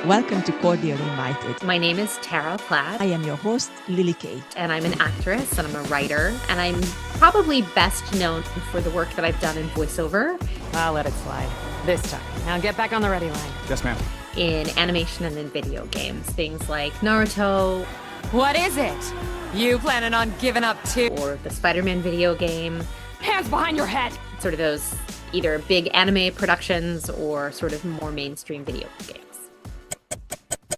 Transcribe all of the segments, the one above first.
Welcome to Cordially Invited. My name is Tara Platt. I am your host, Lily Kate. And I'm an actress and I'm a writer. And I'm probably best known for the work that I've done in voiceover. I'll let it slide. This time. Now get back on the ready line. Yes, ma'am. In animation and in video games. Things like Naruto. What is it? You planning on giving up too? Or the Spider-Man video game. Hands behind your head! Sort of those either big anime productions or sort of more mainstream video games.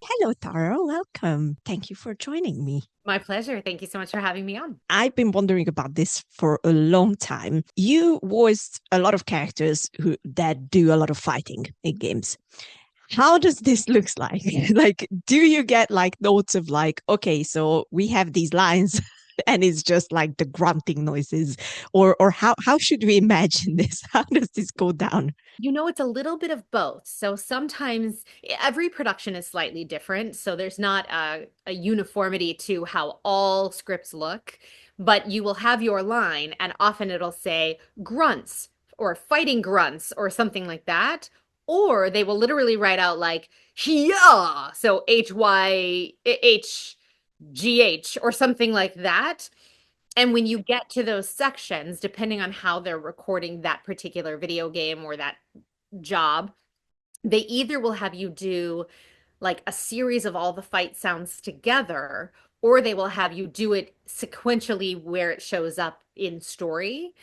Hello, Tara. Welcome. Thank you for joining me. My pleasure. Thank you so much for having me on. I've been wondering about this for a long time. You voiced a lot of characters that do a lot of fighting in games. How does this look like? Like, do you get like notes of like, okay, so we have these lines and it's just like the grunting noises, or how should we imagine this? How does this go down? You know, it's a little bit of both. So sometimes every production is slightly different. So there's not a uniformity to how all scripts look, but you will have your line and often it'll say grunts or fighting grunts or something like that. Or they will literally write out like, yeah, so HYHGH or something like that. And when you get to those sections, depending on how they're recording that particular video game or that job, they either will have you do like a series of all the fight sounds together, or they will have you do it sequentially where it shows up in story.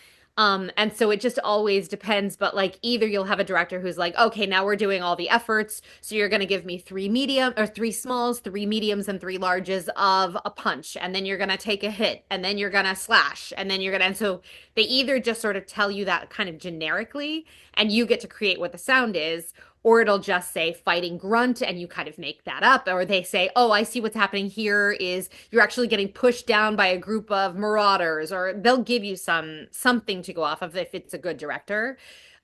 And so it just always depends, but like either you'll have a director who's like, okay, now we're doing all the efforts. So you're going to give me 3 medium or 3 smalls, 3 mediums and 3 larges of a punch. And then you're going to take a hit and then you're going to slash and then you're going to, and so they either just sort of tell you that kind of generically and you get to create what the sound is, or it'll just say fighting grunt and you kind of make that up. Or they say, oh, I see what's happening here is you're actually getting pushed down by a group of marauders, or they'll give you something to go off of if it's a good director.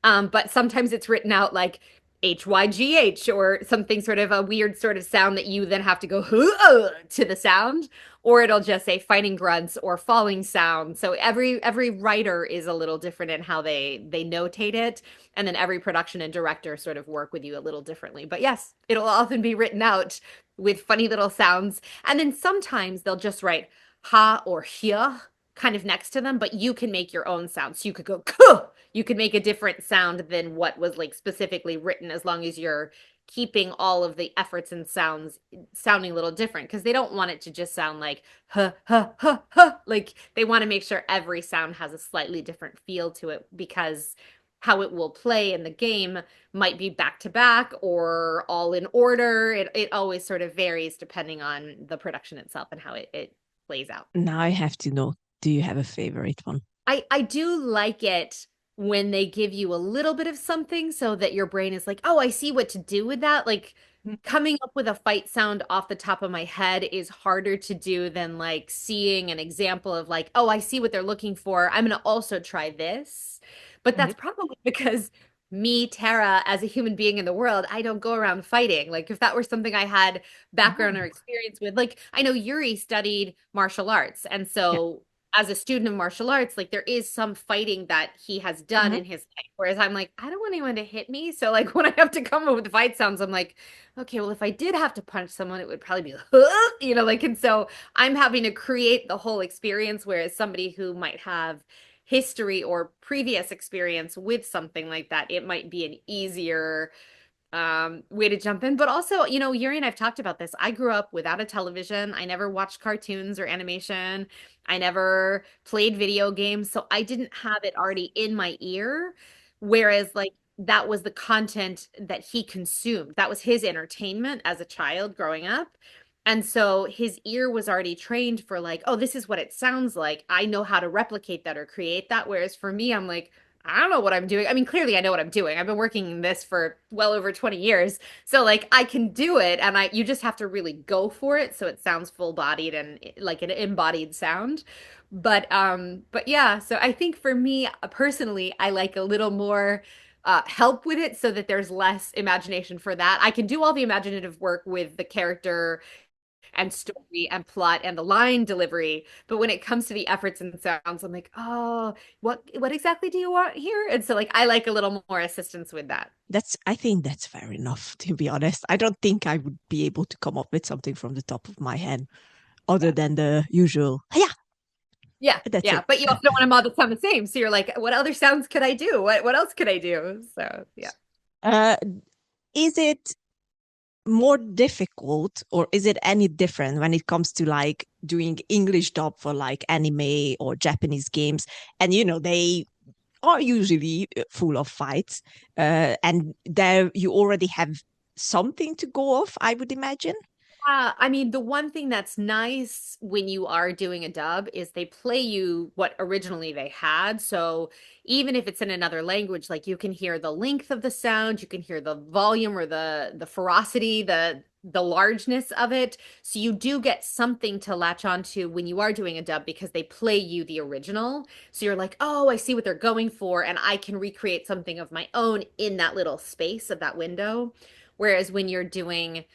But sometimes it's written out like HYGH or something, sort of a weird sort of sound that you then have to go to the sound, or it'll just say fighting grunts or falling sound. So every writer is a little different in how they notate it, and then every production and director sort of work with you a little differently. But yes, it'll often be written out with funny little sounds, and then sometimes they'll just write ha or hia kind of next to them, but you can make your own sound. So you could go kuh! You could make a different sound than what was like specifically written, as long as you're keeping all of the efforts and sounds sounding a little different, because they don't want it to just sound like huh, huh, huh, huh. Like they want to make sure every sound has a slightly different feel to it, because how it will play in the game might be back to back or all in order. It always sort of varies depending on the production itself and how it plays out. Now I have to know, do you have a favorite one? I do like it when they give you a little bit of something so that your brain is like, oh, I see what to do with that. Like coming up with a fight sound off the top of my head is harder to do than like seeing an example of like, oh, I see what they're looking for. I'm going to also try this. But that's probably because me, Tara, as a human being in the world, I don't go around fighting. Like if that were something I had background or experience with, like I know Yuri studied martial arts. And so as a student of martial arts, like there is some fighting that he has done in his life. Whereas I'm like, I don't want anyone to hit me. So like when I have to come up with fight sounds, I'm like, okay, well, if I did have to punch someone, it would probably be, you know, like, and so I'm having to create the whole experience. Whereas somebody who might have history or previous experience with something like that, it might be an easier way to jump in. But also, you know, Yuri and I've talked about this. I grew up without a television. I never watched cartoons or animation. I never played video games. So I didn't have it already in my ear. Whereas like that was the content that he consumed. That was his entertainment as a child growing up. And so his ear was already trained for like, oh, this is what it sounds like. I know how to replicate that or create that. Whereas for me, I'm like, I don't know what I'm doing. I mean, clearly I know what I'm doing. I've been working in this for well over 20 years. So like I can do it, and you just have to really go for it so it sounds full-bodied and like an embodied sound. But yeah, so I think for me personally, I like a little more help with it so that there's less imagination for that. I can do all the imaginative work with the character and story and plot and the line delivery. But when it comes to the efforts and sounds, I'm like, oh, what exactly do you want here? And so like I like a little more assistance with that. I think that's fair enough, to be honest. I don't think I would be able to come up with something from the top of my head other than the usual, yeah, Yeah, that's yeah. it. But you also don't want them all to sound the same. So you're like, what other sounds could I do? What else could I do? So yeah. Uh, is it more difficult or is it any different when it comes to like doing English dub for like anime or Japanese games? And they are usually full of fights, and there you already have something to go off, I would imagine. I mean, the one thing that's nice when you are doing a dub is they play you what originally they had. So even if it's in another language, like you can hear the length of the sound, you can hear the volume or the ferocity, the largeness of it. So you do get something to latch onto when you are doing a dub because they play you the original. So you're like, oh, I see what they're going for, and I can recreate something of my own in that little space of that window. Whereas when you're doing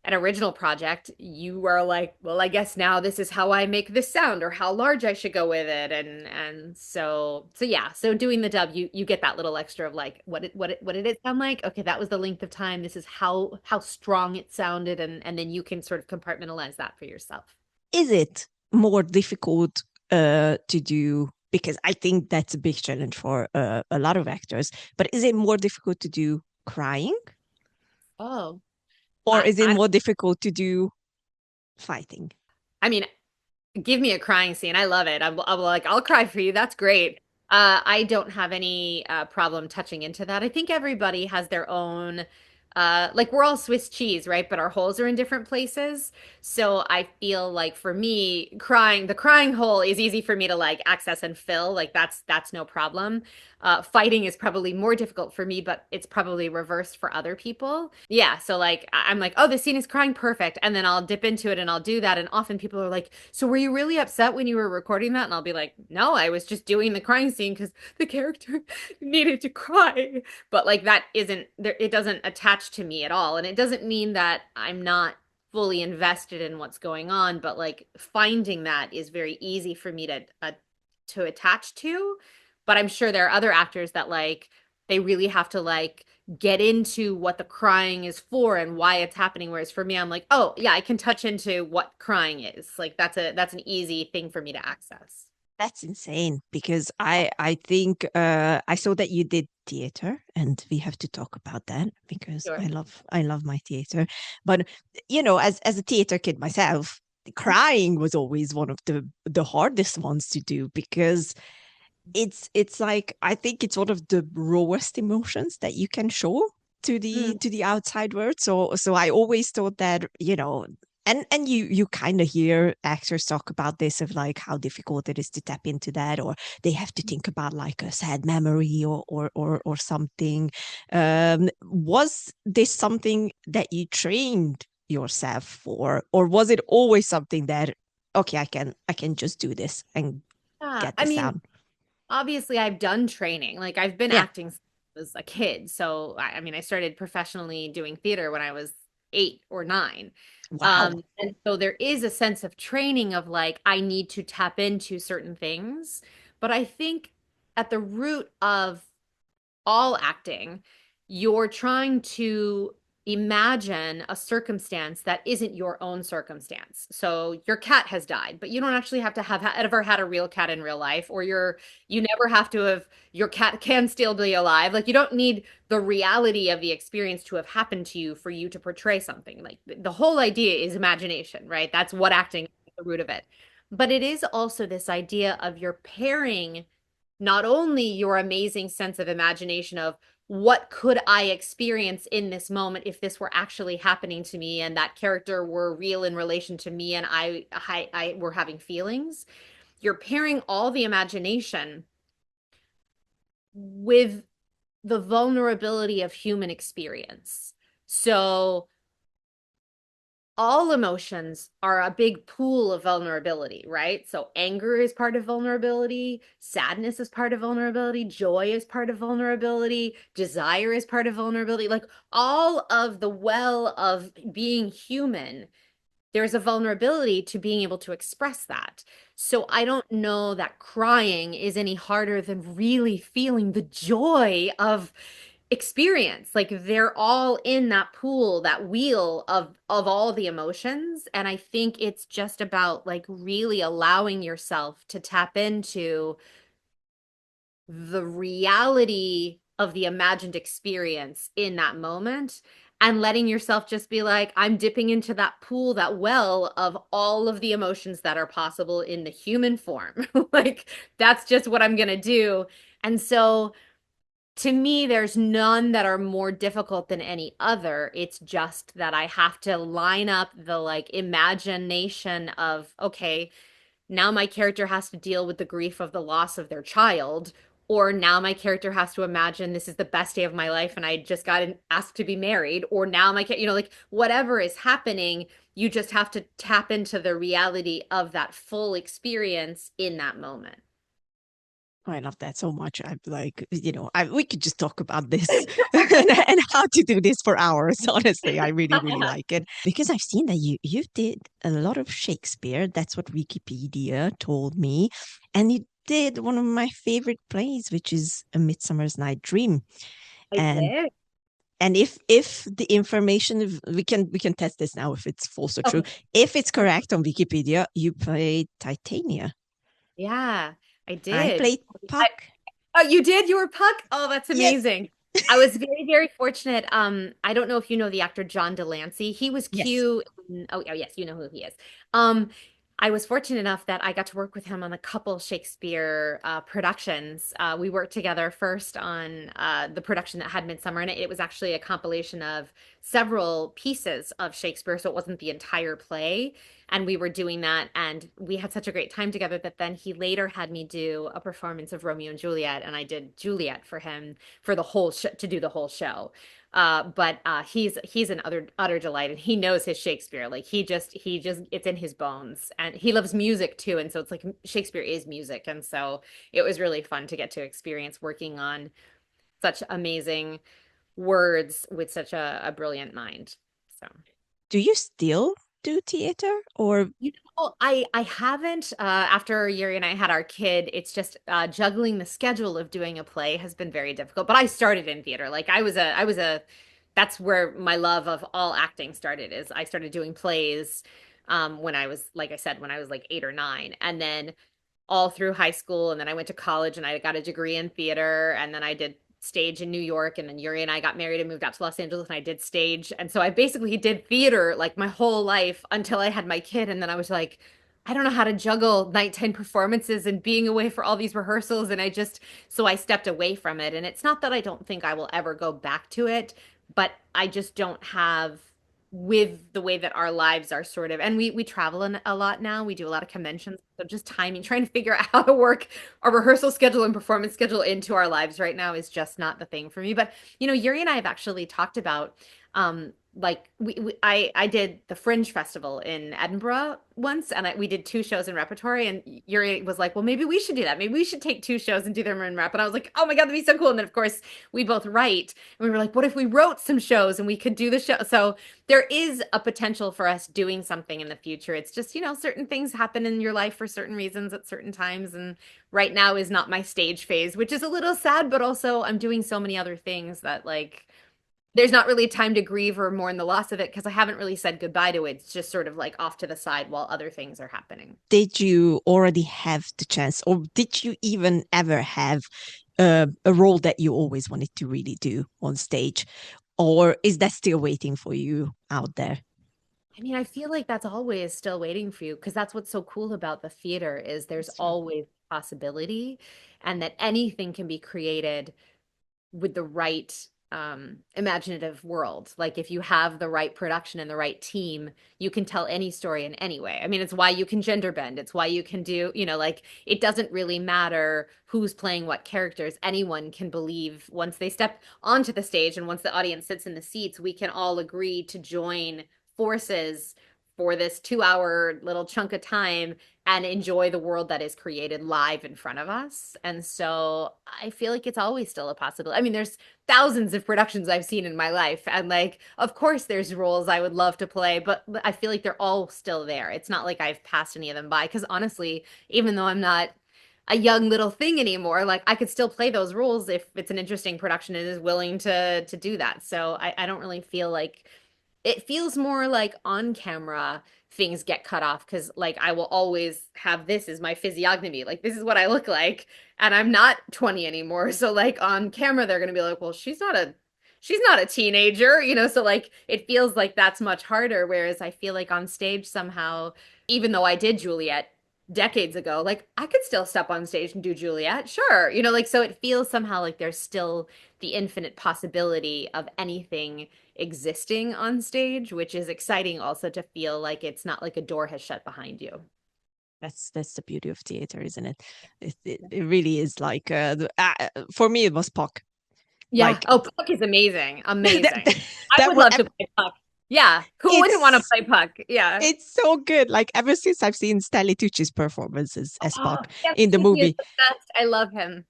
an original project, you are like, well, I guess now this is how I make this sound or how large I should go with it. And so yeah, so doing the dub, you get that little extra of like what did it sound like? Okay, that was the length of time. This is how strong it sounded, and then you can sort of compartmentalize that for yourself. Is it more difficult to do, because I think that's a big challenge for a lot of actors, but is it more difficult to do crying, Oh, or is it I more difficult to do fighting? I mean, give me a crying scene. I love it. I'm like, I'll cry for you. That's great. I don't have any problem touching into that. I think everybody has their own, like we're all Swiss cheese, right? But our holes are in different places. So I feel like for me, the crying hole is easy for me to like access and fill. Like that's no problem. Fighting is probably more difficult for me, but it's probably reversed for other people. Yeah, so like I'm like, oh, this scene is crying perfect, and then I'll dip into it and I'll do that. And often people are like, so were you really upset when you were recording that? And I'll be like, no, I was just doing the crying scene because the character needed to cry. But like that isn't there, it doesn't attach to me at all, and it doesn't mean that I'm not fully invested in what's going on. But like finding that is very easy for me to attach to. But I'm sure there are other actors that like they really have to like get into what the crying is for and why it's happening. Whereas for me, I'm like, oh yeah, I can touch into what crying is. Like that's an easy thing for me to access. That's insane, because I think I saw that you did theater, and we have to talk about that because Sure. I love my theater. But as a theater kid myself, crying was always one of the hardest ones to do, because it's like, I think it's one of the rawest emotions that you can show to Mm. the outside world. So I always thought that, and you kind of hear actors talk about this, of like how difficult it is to tap into that, or they have to think about like a sad memory or something. Was this something that you trained yourself for, or was it always something that, okay, I can just do this and Yeah, get I this mean, down? obviously I've done training. Like I've been Yeah. acting since I was a kid. So I mean, I started professionally doing theater when I was 8 or 9. Wow. And so there is a sense of training of like, I need to tap into certain things. But I think at the root of all acting, you're trying to imagine a circumstance that isn't your own circumstance. So your cat has died, but you don't actually have to have ever had a real cat in real life, or you never have to have, your cat can still be alive. Like you don't need the reality of the experience to have happened to you for you to portray something. Like the whole idea is imagination, right? That's what acting is, the root of it. But it is also this idea of your pairing not only your amazing sense of imagination of what could I experience in this moment if this were actually happening to me and that character were real in relation to me and I were having feelings. You're pairing all the imagination with the vulnerability of human experience. So all emotions are a big pool of vulnerability, right? So anger is part of vulnerability, sadness is part of vulnerability, joy is part of vulnerability, desire is part of vulnerability. Like all of the well of being human, there's a vulnerability to being able to express that. So I don't know that crying is any harder than really feeling the joy of experience. Like they're all in that pool, that wheel of all the emotions. And I think it's just about like really allowing yourself to tap into the reality of the imagined experience in that moment and letting yourself just be like, I'm dipping into that pool, that well of all of the emotions that are possible in the human form. Like, that's just what I'm going to do. And so, to me, there's none that are more difficult than any other. It's just that I have to line up the like imagination of, okay, now my character has to deal with the grief of the loss of their child, or now my character has to imagine this is the best day of my life and I just got asked to be married, or now like whatever is happening, you just have to tap into the reality of that full experience in that moment. I love that so much. I'm like, we could just talk about this and how to do this for hours. Honestly, I really, really like it because I've seen that you did a lot of Shakespeare. That's what Wikipedia told me, and you did one of my favorite plays, which is A Midsummer's Night Dream. I And did. and if the information, we can test this now if it's false or true. Okay. If it's correct on Wikipedia, you played Titania. Yeah, I I did. played Puck. Oh, you did? You were Puck? Oh, that's Yes. amazing. I was very, very fortunate. I don't know if you know the actor John Delancey. He was Yes. Q. Oh, yes, you know who he is. Um, I was fortunate enough that I got to work with him on a couple Shakespeare productions. We worked together first on the production that had Midsummer in it. It was actually a compilation of several pieces of Shakespeare, so it wasn't the entire play. And we were doing that, and we had such a great time together that then he later had me do a performance of Romeo and Juliet, and I did Juliet for him for the whole to do the whole show. But he's an utter delight, and he knows his Shakespeare. Like he just it's in his bones, and he loves music too. And so it's like Shakespeare is music, and so it was really fun to get to experience working on such amazing words with such a brilliant mind. So. Do you still do theater or? I haven't after Yuri and I had our kid, it's just juggling the schedule of doing a play has been very difficult. But I started in theater. Like I was a that's where my love of all acting started is I started doing plays when I was like I said when I was like 8 or 9, and then all through high school, and then I went to college and I got a degree in theater, and then I did stage in New York, and then Yuri and I got married and moved out to Los Angeles, and I did stage. And so I basically did theater like my whole life until I had my kid, and then I was like, I don't know how to juggle nighttime performances and being away for all these rehearsals, and so I stepped away from it. And it's not that I don't think I will ever go back to it, but I just don't have, with the way that our lives are sort of, and we travel a lot now. We do a lot of conventions. So just timing, trying to figure out how to work a rehearsal schedule and performance schedule into our lives right now is just not the thing for me. But Yuri and I have actually talked about like I did the Fringe Festival in Edinburgh once, and we did 2 shows in repertory, and Yuri was like, well, maybe we should do that. Maybe we should take 2 shows and do them in rep. And I was like, oh my God, that'd be so cool. And then of course we both write, and we were like, what if we wrote some shows and we could do the show? So there is a potential for us doing something in the future. It's just, certain things happen in your life for certain reasons at certain times. And right now is not my stage phase, which is a little sad, but also I'm doing so many other things that like there's not really time to grieve or mourn the loss of it because I haven't really said goodbye to it. It's just sort of like off to the side while other things are happening. Did you already have the chance, or did you even ever have a role that you always wanted to really do on stage? Or is that still waiting for you out there? I mean, I feel like that's always still waiting for you because that's what's so cool about the theater is there's always possibility, and that anything can be created with the right imaginative world. Like if you have the right production and the right team, you can tell any story in any way. I mean, it's why you can gender bend. It's why you can do, like it doesn't really matter who's playing what characters. Anyone can believe once they step onto the stage and once the audience sits in the seats, we can all agree to join forces for this 2-hour little chunk of time and enjoy the world that is created live in front of us. And so I feel like it's always still a possibility. I mean, there's thousands of productions I've seen in my life, and like, of course, there's roles I would love to play, but I feel like they're all still there. It's not like I've passed any of them by, because honestly, even though I'm not a young little thing anymore, like I could still play those roles if it's an interesting production and is willing to do that. So I don't really feel like it feels more like on camera things get cut off, because like I will always have this as my physiognomy. Like this is what I look like, and I'm not 20 anymore. So like on camera they're gonna be like, well, she's not a teenager, so like it feels like that's much harder. Whereas I feel like on stage somehow, even though I did Juliet decades ago, like I could still step on stage and do Juliet, sure. Like so it feels somehow like there's still the infinite possibility of anything existing on stage, which is exciting also to feel like it's not like a door has shut behind you. That's the beauty of theater, isn't it? It really is like for me it was Puck. Yeah. Like Oh, Puck is amazing. Amazing. that, I would love to play Puck. Yeah. Who wouldn't want to play Puck? Yeah. It's so good. Like ever since I've seen Stanley Tucci's performances as Oh, Puck yes, in the he is movie, the best. I love him.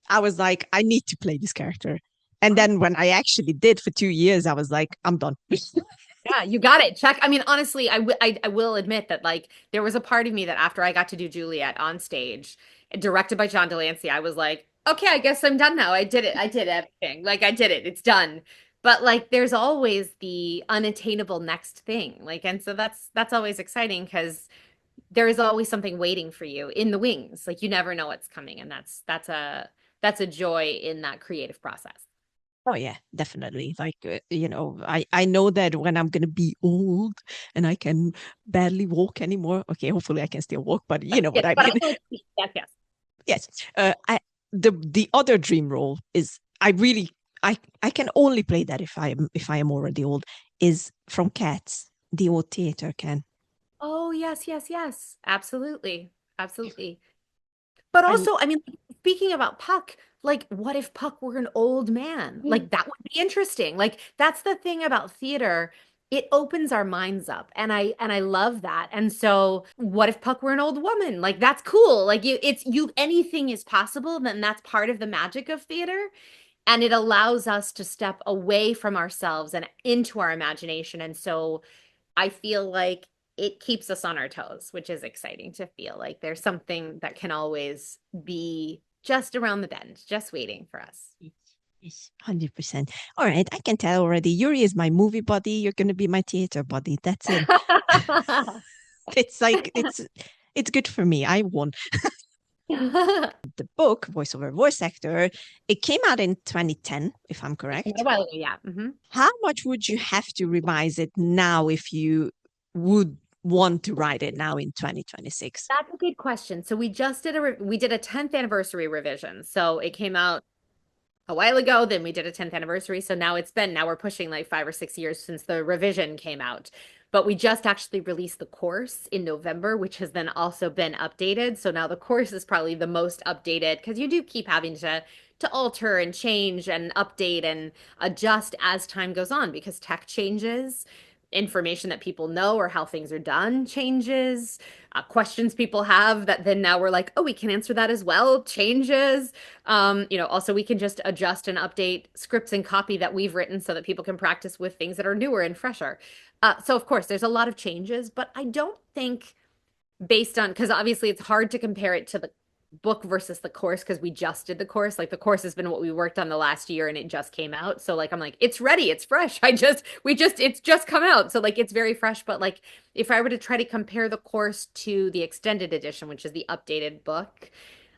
I was like, I need to play this character. And then when I actually did for 2 years, I was like, I'm done. Yeah, you got it. Check. I mean, honestly, I will admit that like there was a part of me that after I got to do Juliet on stage, directed by John Delancey, I was like, okay, I guess I'm done now. I did it. I did everything. Like I did it. It's done. But like there's always the unattainable next thing. Like, and so that's always exciting, because there is always something waiting for you in the wings. Like you never know what's coming, and that's a joy in that creative process. Oh yeah, definitely. Like I know that when I'm gonna be old and I can barely walk anymore. Okay, hopefully I can still walk, but you know what I But mean. yes, yes. Yes. The other dream role is I can only play that if I am already old, is from Cats, the old theater can. Oh, yes, yes, yes. Absolutely. Absolutely. But I also, I mean, speaking about Puck, like, what if Puck were an old man? Like, that would be interesting. Like, that's the thing about theater. It opens our minds up, and I love that. And so, what if Puck were an old woman? Like, that's cool. Like, anything is possible. Then that's part of the magic of theater, and it allows us to step away from ourselves and into our imagination. And so, I feel like it keeps us on our toes, which is exciting to feel like there's something that can always be just around the bend, just waiting for us. Yes, 100%. All right, I can tell already. Yuri is my movie buddy. You're gonna be my theater buddy. That's it. It's like it's good for me. I won. The book, Voice Over Voice Actor, it came out in 2010, if I'm correct. A while ago, yeah. How much would you have to revise it now if you would want to write it now in 2026? That's a good question. So we just did we did a 10th anniversary revision. So it came out a while ago, then we did a 10th anniversary. So now we're pushing like 5 or 6 years since the revision came out. But we just actually released the course in November, which has then also been updated. So now the course is probably the most updated, because you do keep having to alter and change and update and adjust as time goes on, because tech changes, information that people know or how things are done changes, questions people have that then now we're like, oh, we can answer that as well, changes. Also we can just adjust and update scripts and copy that we've written so that people can practice with things that are newer and fresher. So of course there's a lot of changes, but I don't think, based on, because obviously it's hard to compare it to the book versus the course, because we just did the course. Like the course has been what we worked on the last year and it just came out. So like I'm like, it's ready, it's fresh. It's just come out. So like it's very fresh. But like if I were to try to compare the course to the extended edition, which is the updated book,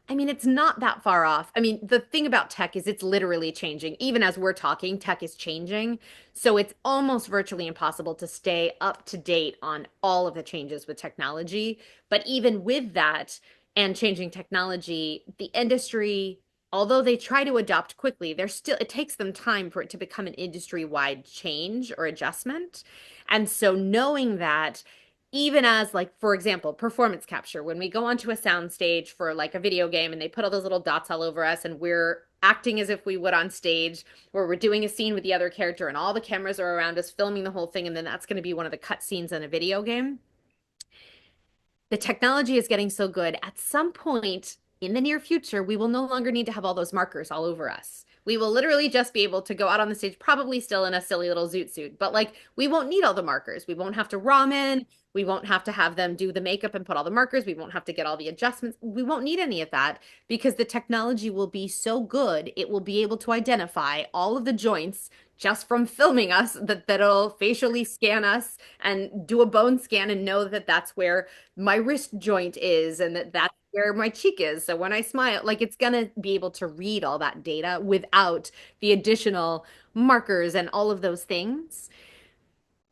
I mean, it's not that far off. I mean, the thing about tech is it's literally changing. Even as we're talking, tech is changing. So it's almost virtually impossible to stay up to date on all of the changes with technology. But even with that and changing technology, the industry, although they try to adopt quickly, it takes them time for it to become an industry-wide change or adjustment. And so knowing that, even as like, for example, performance capture, when we go onto a sound stage for like a video game and they put all those little dots all over us and we're acting as if we would on stage, where we're doing a scene with the other character and all the cameras are around us filming the whole thing, and then that's going to be one of the cut scenes in a video game. the technology is getting so good. At some point in the near future, we will no longer need to have all those markers all over us. We will literally just be able to go out on the stage, probably still in a silly little zoot suit, but like we won't need all the markers. We won't have to ramen. We won't have to have them do the makeup and put all the markers. We won't have to get all the adjustments. We won't need any of that because the technology will be so good. It will be able to identify all of the joints just from filming us that it'll facially scan us and do a bone scan and know that that's where my wrist joint is and that that's where my cheek is. So when I smile, like it's going to be able to read all that data without the additional markers and all of those things.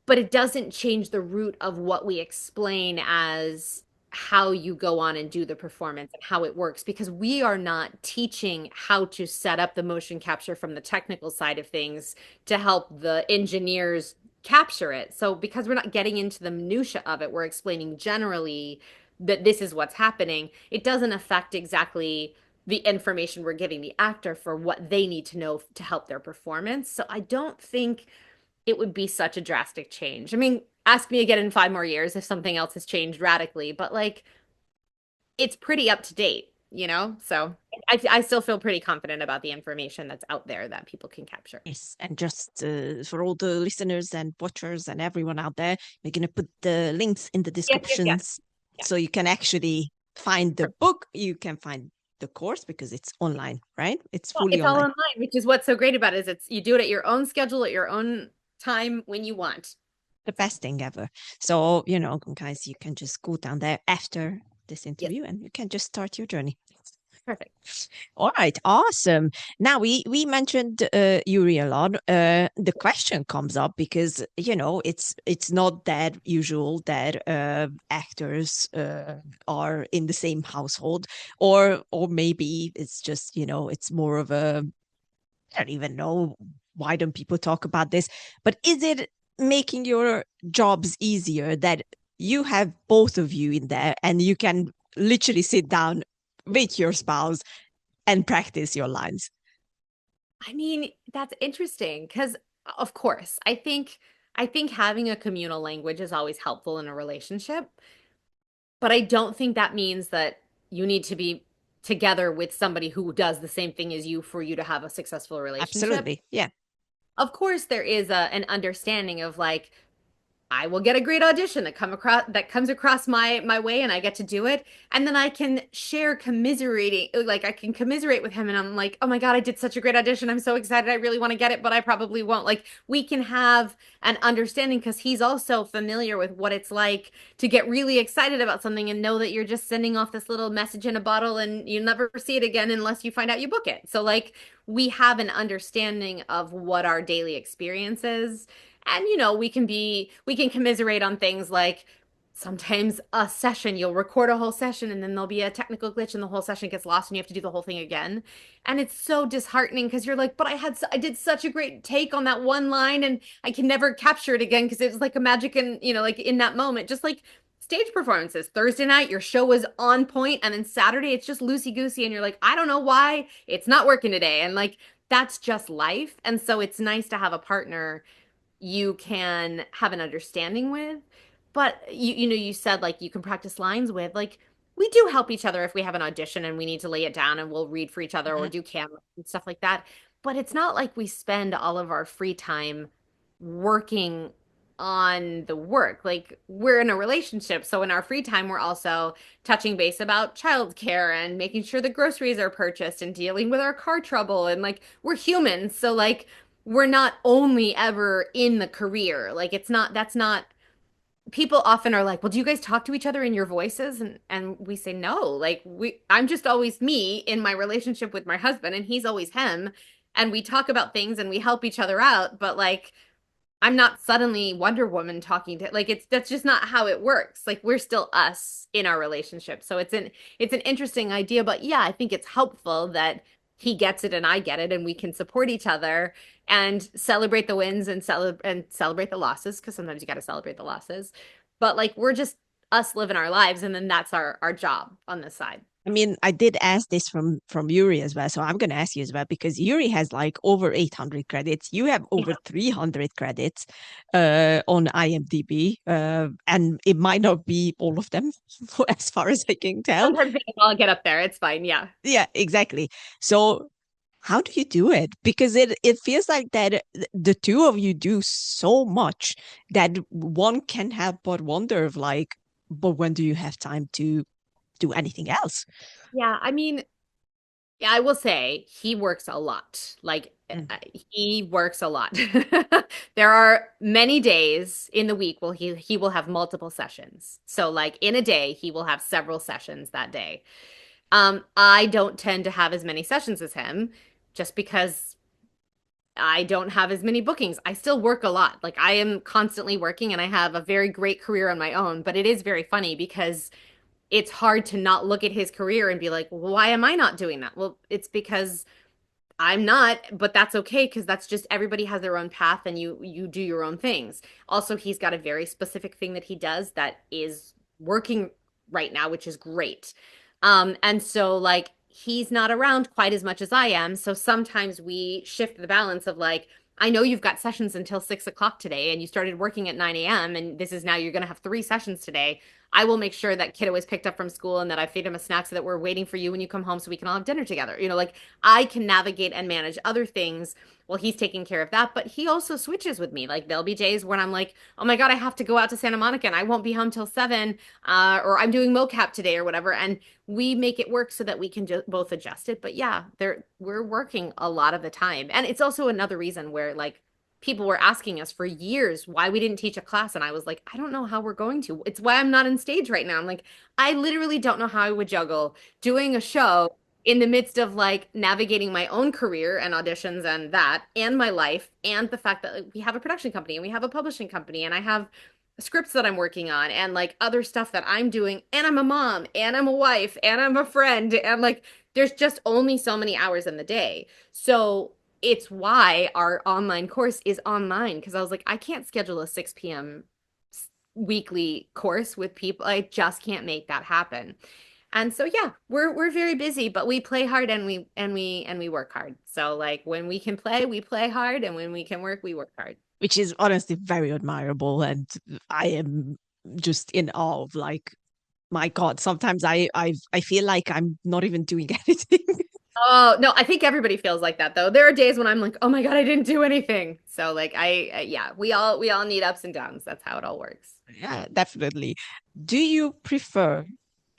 But it doesn't change the root of what we explain as how you go on and do the performance and how it works, because we are not teaching how to set up the motion capture from the technical side of things to help the engineers capture it. So because we're not getting into the minutia of it, we're explaining generally that this is what's happening. It doesn't affect exactly the information we're giving the actor for what they need to know to help their performance. So I don't think it would be such a drastic change. I mean, ask me again in 5 more years if something else has changed radically, but like it's pretty up to date, you know? So I still feel pretty confident about the information that's out there that people can capture. Yes, and just for all the listeners and watchers and everyone out there, we're going to put the links in the descriptions so you can actually find the book. You can find the course because it's online, right? It's fully all online, which is what's so great about it. Is you do it at your own schedule, at your own time when you want. The best thing ever. So, you know, guys, you can just go down there after this interview and you can just start your journey. Perfect. All right, awesome. Now we mentioned Yuri a lot. The question comes up because you know it's not that usual that actors are in the same household, or maybe it's just you know it's more of a I don't even know why don't people talk about this, but is it making your jobs easier that you have both of you in there and you can literally sit down with your spouse and practice your lines? I mean, that's interesting because of course, I think having a communal language is always helpful in a relationship, but I don't think that means that you need to be together with somebody who does the same thing as you for you to have a successful relationship. Absolutely. Yeah. Of course, there is an understanding of like I will get a great audition that comes across my way and I get to do it. And then I can share commiserating, like I can commiserate with him and I'm like, oh my God, I did such a great audition. I'm so excited. I really want to get it, but I probably won't. Like we can have an understanding because he's also familiar with what it's like to get really excited about something and know that you're just sending off this little message in a bottle and you never see it again unless you find out you book it. So like we have an understanding of what our daily experience is. And, you know, we can commiserate on things like sometimes a session, you'll record a whole session and then there'll be a technical glitch and the whole session gets lost and you have to do the whole thing again. And it's so disheartening because you're like, but I did such a great take on that one line and I can never capture it again because it was like a magic and, you know, like in that moment, just like stage performances. Thursday night, your show was on point, and then Saturday, it's just loosey-goosey and you're like, I don't know why it's not working today. And like, that's just life. And so it's nice to have a partner you can have an understanding with. But you know, you said like you can practice lines with. Like we do help each other if we have an audition and we need to lay it down and we'll read for each other or do camera and stuff like that. But it's not like we spend all of our free time working on the work. Like we're in a relationship, so in our free time we're also touching base about childcare and making sure the groceries are purchased and dealing with our car trouble and like we're humans. So like we're not only ever in the career. Like it's not, that's not, people often are like, well, do you guys talk to each other in your voices? And we say no. Like I'm just always me in my relationship with my husband and he's always him. And we talk about things and we help each other out. But like I'm not suddenly Wonder Woman talking to like that's just not how it works. Like we're still us in our relationship. So it's an interesting idea, but yeah, I think it's helpful that he gets it and I get it and we can support each other and celebrate the wins and celebrate the losses because sometimes you got to celebrate the losses. But like we're just us living our lives and then that's our job on this side. I mean, I did ask this from Yuri as well, so I'm going to ask you as well because Yuri has like over 800 credits. You have over 300 credits on IMDb, and it might not be all of them, as far as I can tell. Sometimes I'll get up there. It's fine. Yeah. Yeah, exactly. So, how do you do it? Because it feels like that the two of you do so much that one can help but wonder of like, but when do you have time to do anything else? Yeah. I mean, yeah, I will say he works a lot. Like Mm. he works a lot. There are many days in the week where he will have multiple sessions. So like in a day, he will have several sessions that day. I don't tend to have as many sessions as him just because I don't have as many bookings. I still work a lot. Like I am constantly working and I have a very great career on my own, but it is very funny because it's hard to not look at his career and be like, well, why am I not doing that? Well, it's because I'm not, but that's okay because that's just everybody has their own path and you do your own things. Also, he's got a very specific thing that he does that is working right now, which is great. And so like he's not around quite as much as I am. So sometimes we shift the balance of like, I know you've got sessions until 6 o'clock today and you started working at 9 a.m. and this is now you're going to have 3 sessions today. I will make sure that kiddo is picked up from school and that I feed him a snack so that we're waiting for you when you come home so we can all have dinner together. You know, like I can navigate and manage other things while he's taking care of that. But he also switches with me. Like there'll be days when I'm like, oh my God, I have to go out to Santa Monica and I won't be home till 7, or I'm doing mocap today or whatever. And we make it work so that we can both adjust it. But yeah, we're working a lot of the time. And it's also another reason where like people were asking us for years why we didn't teach a class. And I was like, I don't know how we're going to. It's why I'm not on stage right now. I'm like, I literally don't know how I would juggle doing a show in the midst of like navigating my own career and auditions and that and my life and the fact that like, we have a production company and we have a publishing company and I have scripts that I'm working on and like other stuff that I'm doing and I'm a mom and I'm a wife and I'm a friend and like there's just only so many hours in the day. So it's why our online course is online because I was like I can't schedule a 6 p.m. weekly course with people. I just can't make that happen. And so yeah, we're very busy, but we play hard and we work hard. So like when we can play, we play hard, and when we can work, we work hard. Which is honestly very admirable, and I am just in awe of like, my God, sometimes I feel like I'm not even doing anything. Oh, no, I think everybody feels like that though. There are days when I'm like, "Oh my God, I didn't do anything." So like yeah, we all need ups and downs. That's how it all works. Yeah, definitely. Do you prefer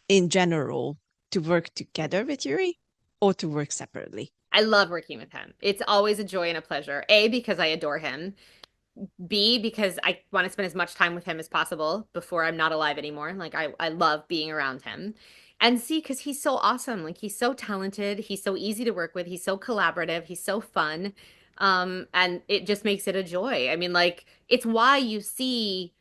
in general to work together with Yuri or to work separately? I love working with him. It's always a joy and a pleasure. A, because I adore him. B, because I want to spend as much time with him as possible before I'm not alive anymore. Like I love being around him. And C, because he's so awesome. Like he's so talented. He's so easy to work with. He's so collaborative. He's so fun. And it just makes it a joy. I mean, like it's why you see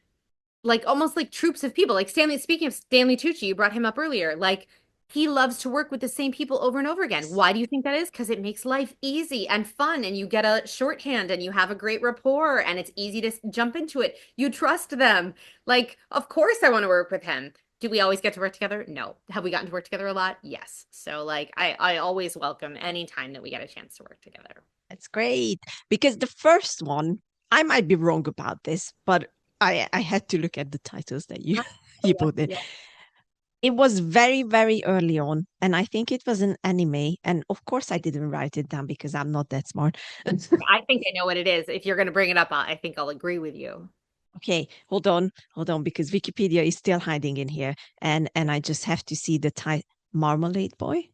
like almost like troops of people. Like Stanley, speaking of Stanley Tucci, you brought him up earlier. Like he loves to work with the same people over and over again. Why do you think that is? Because it makes life easy and fun, and you get a shorthand and you have a great rapport, and it's easy to jump into it. You trust them. Like, of course, I want to work with him. Do we always get to work together? No. Have we gotten to work together a lot? Yes. So, like, I always welcome any time that we get a chance to work together. That's great. Because the first one, I might be wrong about this, but I had to look at the titles that you you put in. Yeah. It was very, very early on, and I think it was an anime. And of course, I didn't write it down because I'm not that smart. I think I know what it is. If you're going to bring it up, I think I'll agree with you. Okay, hold on, because Wikipedia is still hiding in here, and I just have to see the title. Marmalade Boy.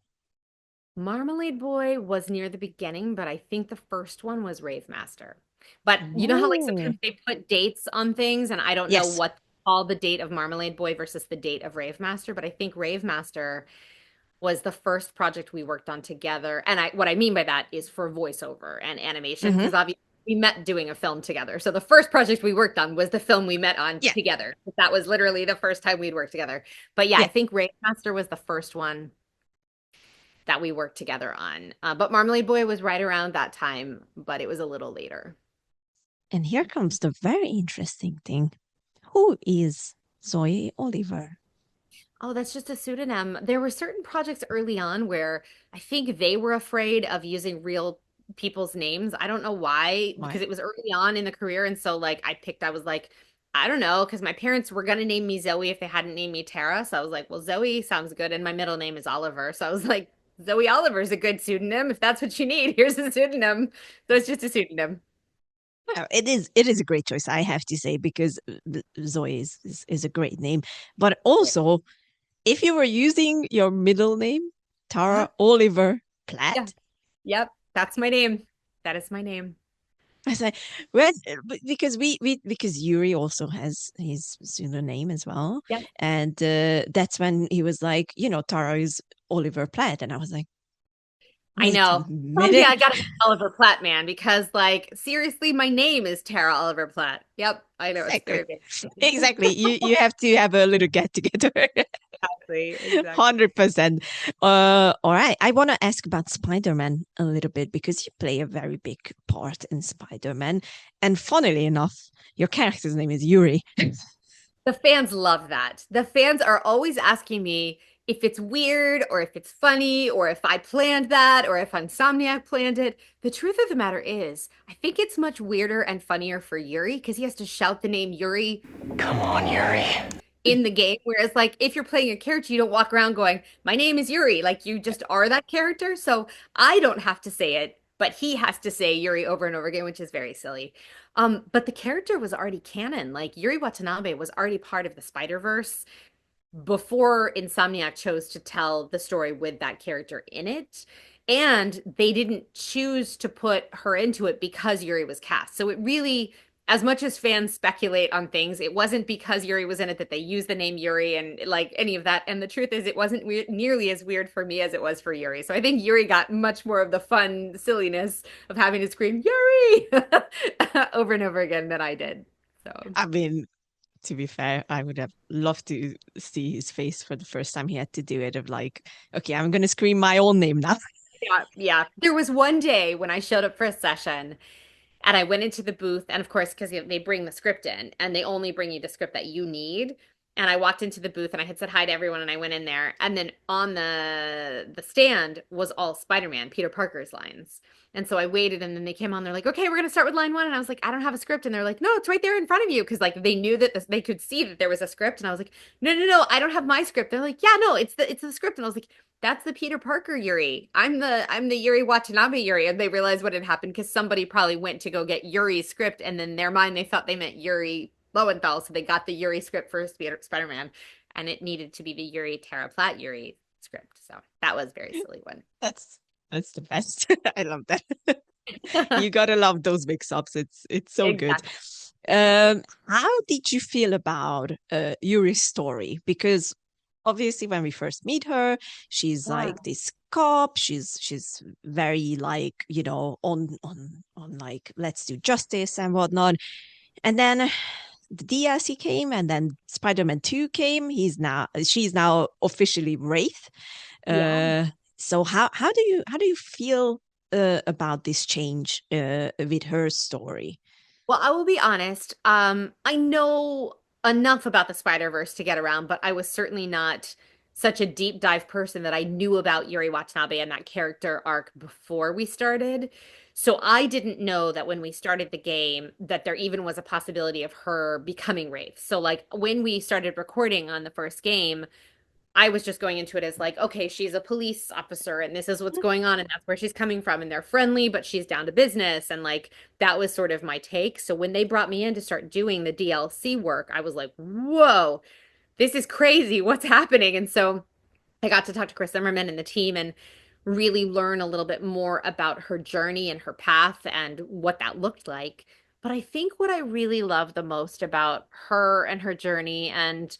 Marmalade Boy was near the beginning, but I think the first one was Rave Master. But you know how like Oh, sometimes they put dates on things, and I don't know yes. what all the date of Marmalade Boy versus the date of Rave Master, but I think Rave Master was the first project we worked on together. And what I mean by that is for voiceover and animation, Mm-hmm. because obviously we met doing a film together. So the first project we worked on was the film we met on Yeah, together. That was literally the first time we'd worked together. But yeah, I yeah. think Rave Master was the first one that we worked together on. But Marmalade Boy was right around that time, but it was a little later. And here comes the very interesting thing. Who is Zoe Oliver? Oh, that's just a pseudonym. There were certain projects early on where I think they were afraid of using real people's names. I don't know why, because Why? it was early on in the career. And so, like, I was like, I don't know, because my parents were going to name me Zoe if they hadn't named me Tara. So I was like, well, Zoe sounds good. And my middle name is Oliver. So I was like, Zoe Oliver is a good pseudonym. If that's what you need, here's a pseudonym. So it's just a pseudonym. Well, it is a great choice, I have to say, because Zoe is a great name. But also, if you were using your middle name, Uh-huh. Tara Oliver Yeah. Platt, Yep. That's my name. That is my name. I say, well, because because Yuri also has his pseudonym as well, Yep. and that's when he was like, Tara is Oliver Platt, and I was like, I wait a know. Someday minute. I gotta be Oliver Platt, man, because like seriously, my name is Tara Oliver Platt. Yep, I know it's Exactly. very big. Exactly. You have to have a little get together. Exactly, exactly. 100%. All right. I want to ask about Spider-Man a little bit because you play a very big part in Spider-Man. And funnily enough, your character's name is Yuri. The fans love that. The fans are always asking me if it's weird or if it's funny or if I planned that or if Insomniac planned it. The truth of the matter is, I think it's much weirder and funnier for Yuri because he has to shout the name Yuri Come on, Yuri. in the game. Whereas, like, if you're playing a character, you don't walk around going, "My name is Yuri." Like, you just are that character. So I don't have to say it, but he has to say Yuri over and over again, which is very silly. But the character was already canon. Like, Yuri Watanabe was already part of the Spider-Verse before Insomniac chose to tell the story with that character in it. And they didn't choose to put her into it because Yuri was cast. So it really, as much as fans speculate on things, it wasn't because Yuri was in it that they used the name Yuri and like any of that. And the truth is, it wasn't nearly as weird for me as it was for Yuri. So I think Yuri got much more of the fun silliness of having to scream Yuri over and over again than I did. So. I mean, to be fair, I would have loved to see his face for the first time he had to do it of like, okay, I'm going to scream my own name now. Yeah, yeah. There was one day when I showed up for a session and I went into the booth, and of course, because they bring the script in and they only bring you the script that you need. And I walked into the booth and I had said hi to everyone and I went in there. And then on the stand was all Spider-Man, Peter Parker's lines. And so I waited and then they came on, they're like, okay, we're gonna start with line one. And I was like, I don't have a script. And they're like, no, it's right there in front of you. Cause like they knew that they could see that there was a script. And I was like, no, no, no, I don't have my script. They're like, yeah, no, it's the script. And I was like, that's the Peter Parker Yuri. I'm the Yuri Watanabe Yuri. And they realized what had happened because somebody probably went to go get Yuri's script, and in their mind they thought they meant Yuri Lowenthal, so they got the Yuri script for Spider-Man, and it needed to be the Yuri Tara Platt Yuri script. So that was a very silly one. That's the best. I love that. You gotta love those mix-ups. It's so good. Exactly. How did you feel about Yuri's story? Because obviously when we first meet her, she's Yeah. like this cop. She's very like, on like let's do justice and whatnot. And then the DLC came and then Spider-Man 2 came. She's now officially Wraith. Yeah. Uh so how do you feel about this change with her story? Well, I will be honest. I know enough about the Spider-Verse to get around, but I was certainly not such a deep dive person that I knew about Yuri Watanabe and that character arc before we started. So I didn't know that when we started the game that there even was a possibility of her becoming Wraith. So like when we started recording on the first game, I was just going into it as like, okay, she's a police officer and this is what's going on and that's where she's coming from and they're friendly, but she's down to business. And like that was sort of my take. So when they brought me in to start doing the DLC work, I was like, whoa, this is crazy. What's happening? And so I got to talk to Chris Zimmerman and the team and really learn a little bit more about her journey and her path and what that looked like. But I think what I really love the most about her and her journey and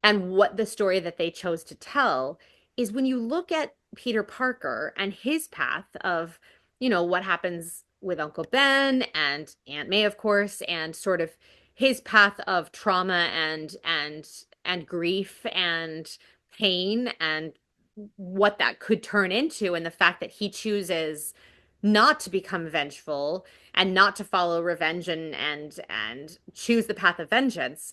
what the story that they chose to tell is when you look at Peter Parker and his path of, what happens with Uncle Ben and Aunt May, of course, and sort of his path of trauma and grief and pain and what that could turn into, and the fact that he chooses not to become vengeful and not to follow revenge and choose the path of vengeance.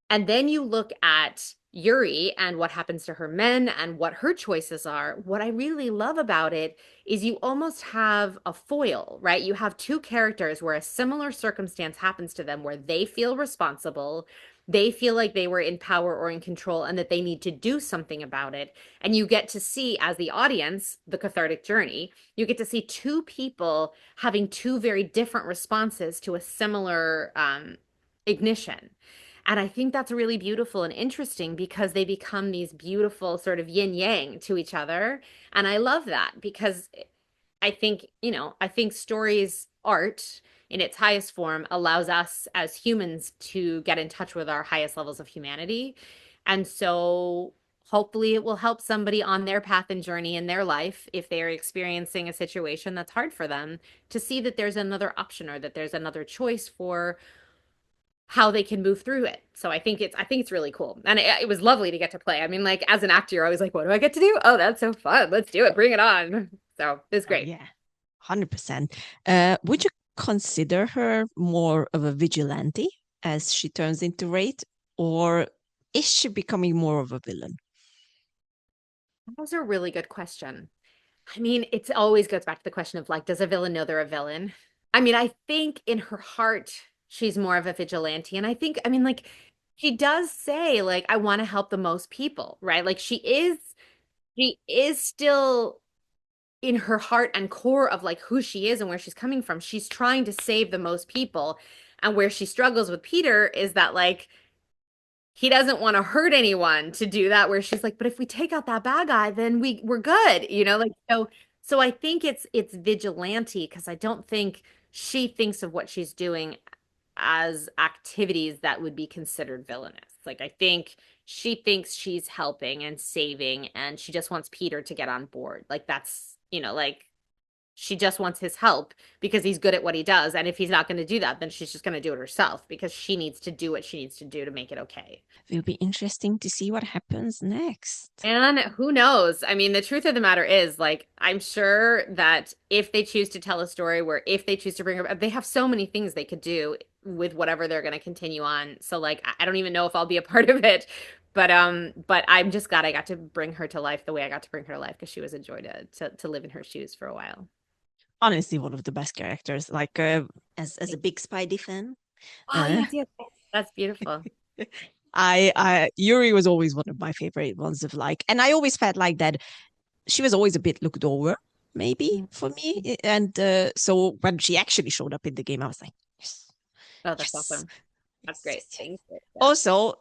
And then you look at Yuri and what happens to her men and what her choices are, what I really love about it is you almost have a foil, right? You have two characters where a similar circumstance happens to them where they feel responsible, they feel like they were in power or in control and that they need to do something about it. And you get to see, as the audience, the cathartic journey. You get to see two people having two very different responses to a similar ignition. And I think that's really beautiful and interesting because they become these beautiful sort of yin yang to each other. And I love that because I think, I think stories, art in its highest form allows us as humans to get in touch with our highest levels of humanity. And so hopefully it will help somebody on their path and journey in their life if they are experiencing a situation that's hard for them to see that there's another option or that there's another choice for how they can move through it. So I think it's really cool. And it was lovely to get to play. I mean, like as an actor, you're always like, what do I get to do? Oh, that's so fun. Let's do it. Bring it on. So it's great. Yeah, 100%. Would you consider her more of a vigilante as she turns into Wraith, or is she becoming more of a villain? That was a really good question. I mean, it always goes back to the question of like, does a villain know they're a villain? I mean, I think in her heart, she's more of a vigilante. And I think, I mean, like, she does say, like, I want to help the most people, right? Like, she is still in her heart and core of like who she is and where she's coming from. She's trying to save the most people. And where she struggles with Peter is that, like, he doesn't want to hurt anyone to do that, where she's like, but if we take out that bad guy, then we're good, like so I think it's vigilante because I don't think she thinks of what she's doing as activities that would be considered villainous. Like I think she thinks she's helping and saving and she just wants Peter to get on board. Like that's, like she just wants his help because he's good at what he does. And if he's not going to do that, then she's just going to do it herself because she needs to do what she needs to do to make it okay. It'll be interesting to see what happens next. And who knows? I mean, the truth of the matter is, like, I'm sure that if they choose to tell a story where if they choose to bring her, they have so many things they could do with whatever they're going to continue on. So, like, I don't even know if I'll be a part of it. But I'm just glad I got to bring her to life the way I got to bring her to life because she was a joy to live in her shoes for a while. Honestly, one of the best characters. Like as a big Spidey fan. Oh, yes. That's beautiful. I Yuri was always one of my favorite ones of like, and I always felt like that she was always a bit looked over, maybe for me. And so when she actually showed up in the game, I was like, yes. Oh, that's awesome. That's great. Thank you. Also,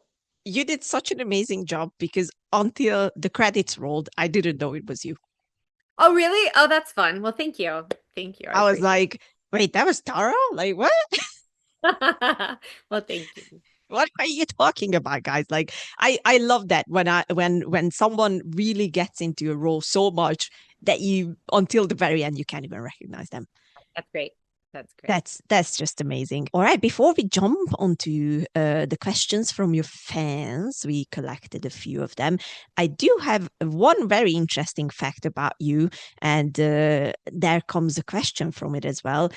you did such an amazing job because until the credits rolled, I didn't know it was you. Oh, really? Oh, that's fun. Well, thank you. Thank you. I was like, wait, that was Tara? Like, what? Well, thank you. What are you talking about, guys? Like, I love that when someone really gets into a role so much that you until the very end you can't even recognize them. That's great. That's great. That's just amazing. All right, before we jump onto the questions from your fans, we collected a few of them. I do have one very interesting fact about you, and there comes a question from it as well.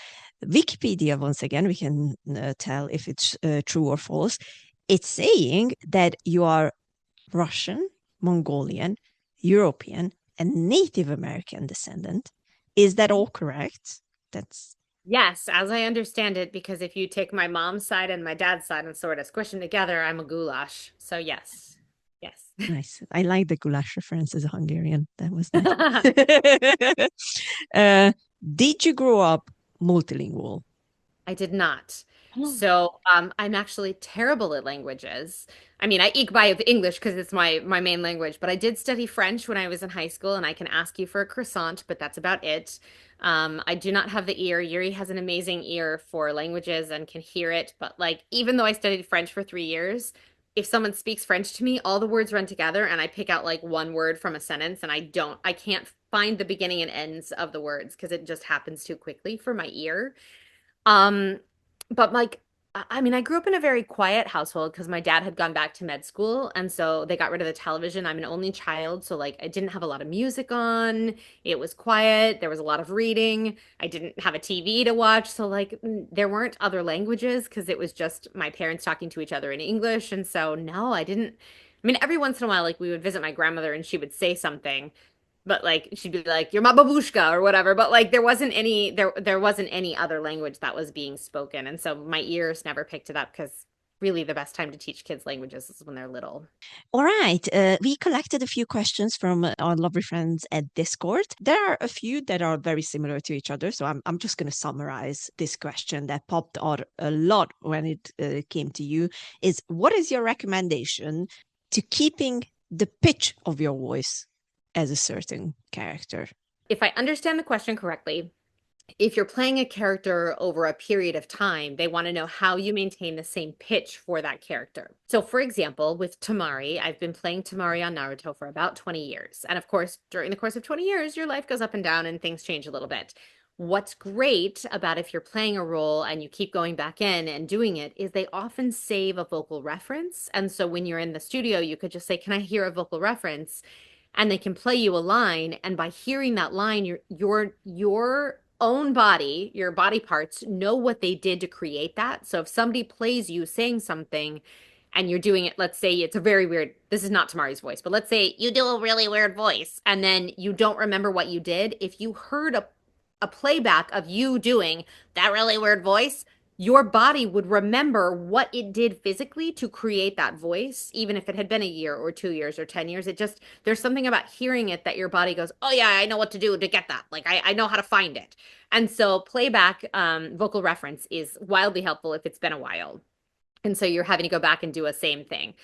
Wikipedia, once again, we can tell if it's true or false. It's saying that you are Russian, Mongolian, European, and Native American descendant. Is that all correct? That's Yes, as I understand it, because if you take my mom's side and my dad's side and sort of squish them together, I'm a goulash. So yes. Yes. nice. I like the goulash reference as a Hungarian. That was nice. Did you grow up multilingual? I did not. So I'm actually terrible at languages. I mean, I eke by with English because it's my main language, but I did study French when I was in high school, and I can ask you for a croissant, but that's about it. I do not have the ear. Yuri has an amazing ear for languages and can hear it, but like even though I studied French for 3 years, if someone speaks French to me, all the words run together and I pick out like one word from a sentence and I can't find the beginning and ends of the words because it just happens too quickly for my ear. Um, but like, I mean, I grew up in a very quiet household because my dad had gone back to med school, and so they got rid of the television. I'm an only child, so like I didn't have a lot of music on. It was quiet. There was a lot of reading. I didn't have a TV to watch, so like there weren't other languages because it was just my parents talking to each other in English. And so no, I didn't I mean, every once in a while, like we would visit my grandmother and she would say something, but like she'd be like, "You're my babushka" or whatever. But like there wasn't any other language that was being spoken, and so my ears never picked it up because really the best time to teach kids languages is when they're little. All right. We collected a few questions from our lovely friends at Discord. There are a few that are very similar to each other. So I'm just going to summarize this question that popped out a lot when it came to you is what is your recommendation to keeping the pitch of your voice as a certain character? If I understand the question correctly, if you're playing a character over a period of time, they want to know how you maintain the same pitch for that character. So, for example, with Temari, I've been playing Temari on Naruto for about 20 years. And of course, during the course of 20 years, your life goes up and down and things change a little bit. What's great about if you're playing a role and you keep going back in and doing it is they often save a vocal reference. And so when you're in the studio, you could just say, "Can I hear a vocal reference?" And they can play you a line. And by hearing that line, your own body, your body parts know what they did to create that. So if somebody plays you saying something and you're doing it, let's say it's a very weird, this is not Tamari's voice, but let's say you do a really weird voice and then you don't remember what you did. If you heard a playback of you doing that really weird voice, your body would remember what it did physically to create that voice, even if it had been a year or 2 years or 10 years. It just, there's something about hearing it that your body goes, "Oh yeah, I know what to do to get that. Like I know how to find it." And so playback, vocal reference is wildly helpful if it's been a while. And so you're having to go back and do a same thing.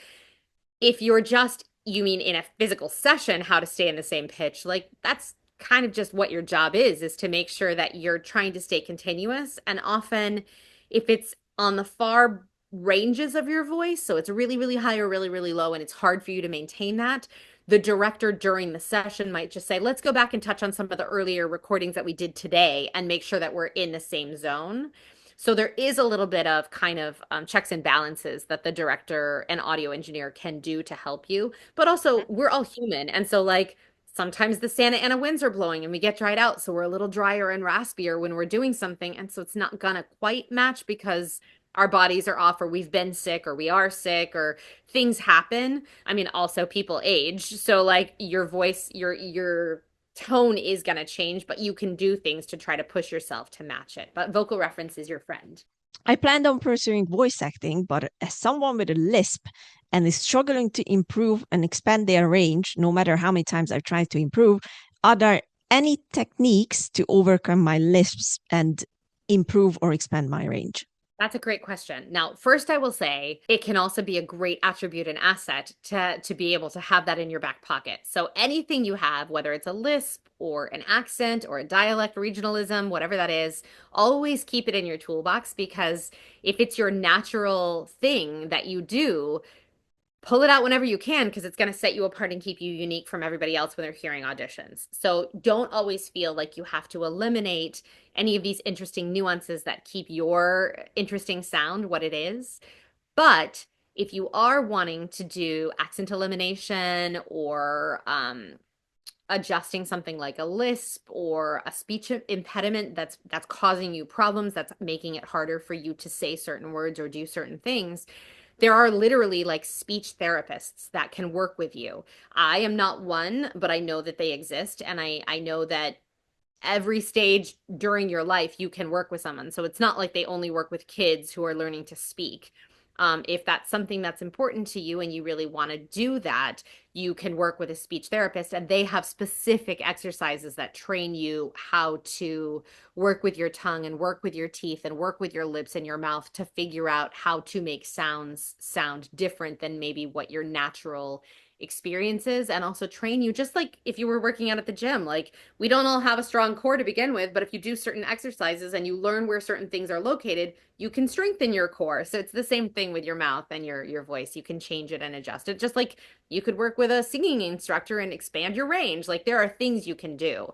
If you're just, you mean in a physical session, how to stay in the same pitch, like that's kind of just what your job is to make sure that you're trying to stay continuous. And often if it's on the far ranges of your voice, so it's really, really high or really, really low, and it's hard for you to maintain that, the director during the session might just say, "Let's go back and touch on some of the earlier recordings that we did today and make sure that we're in the same zone." So there is a little bit of kind of checks and balances that the director and audio engineer can do to help you. But also, we're all human. And so, like, sometimes the Santa Ana winds are blowing and we get dried out. So we're a little drier and raspier when we're doing something. And so it's not going to quite match because our bodies are off or we've been sick or we are sick or things happen. I mean, also people age. So like your voice, your tone is going to change, but you can do things to try to push yourself to match it. But vocal reference is your friend. I planned on pursuing voice acting, but as someone with a lisp and is struggling to improve and expand their range, no matter how many times I've tried to improve, are there any techniques to overcome my lisps and improve or expand my range? That's a great question. Now, first, I will say it can also be a great attribute and asset to be able to have that in your back pocket. So anything you have, whether it's a lisp or an accent or a dialect regionalism, whatever that is, always keep it in your toolbox because if it's your natural thing that you do, pull it out whenever you can because it's going to set you apart and keep you unique from everybody else when they're hearing auditions. So don't always feel like you have to eliminate any of these interesting nuances that keep your interesting sound what it is. But if you are wanting to do accent elimination or adjusting something like a lisp or a speech impediment that's causing you problems, that's making it harder for you to say certain words or do certain things, there are literally like speech therapists that can work with you. I am not one, but I know that they exist. And I know that every stage during your life, you can work with someone. So it's not like they only work with kids who are learning to speak. If that's something that's important to you and you really want to do that, you can work with a speech therapist and they have specific exercises that train you how to work with your tongue and work with your teeth and work with your lips and your mouth to figure out how to make sounds sound different than maybe what your natural experiences, and also train you just like if you were working out at the gym. Like we don't all have a strong core to begin with, but if you do certain exercises and you learn where certain things are located, you can strengthen your core. So it's the same thing with your mouth and your voice. You can change it and adjust it, just like you could work with a singing instructor and expand your range. Like there are things you can do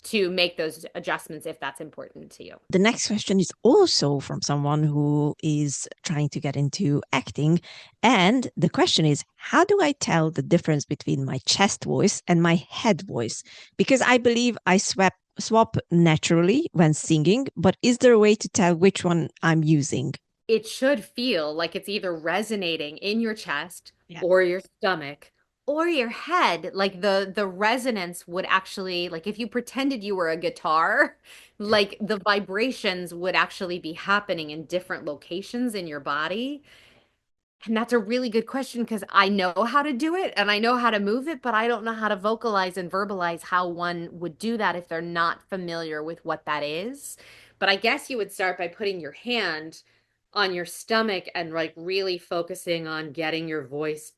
to make those adjustments if that's important to you. The next question is also from someone who is trying to get into acting. And the question is, how do I tell the difference between my chest voice and my head voice? Because I believe I swap naturally when singing, but is there a way to tell which one I'm using? It should feel like it's either resonating in your chest or your stomach or your head. Like the resonance would actually, like if you pretended you were a guitar, like the vibrations would actually be happening in different locations in your body. And that's a really good question because I know how to do it and I know how to move it, but I don't know how to vocalize and verbalize how one would do that if they're not familiar with what that is. But I guess you would start by putting your hand on your stomach and like really focusing on getting your voice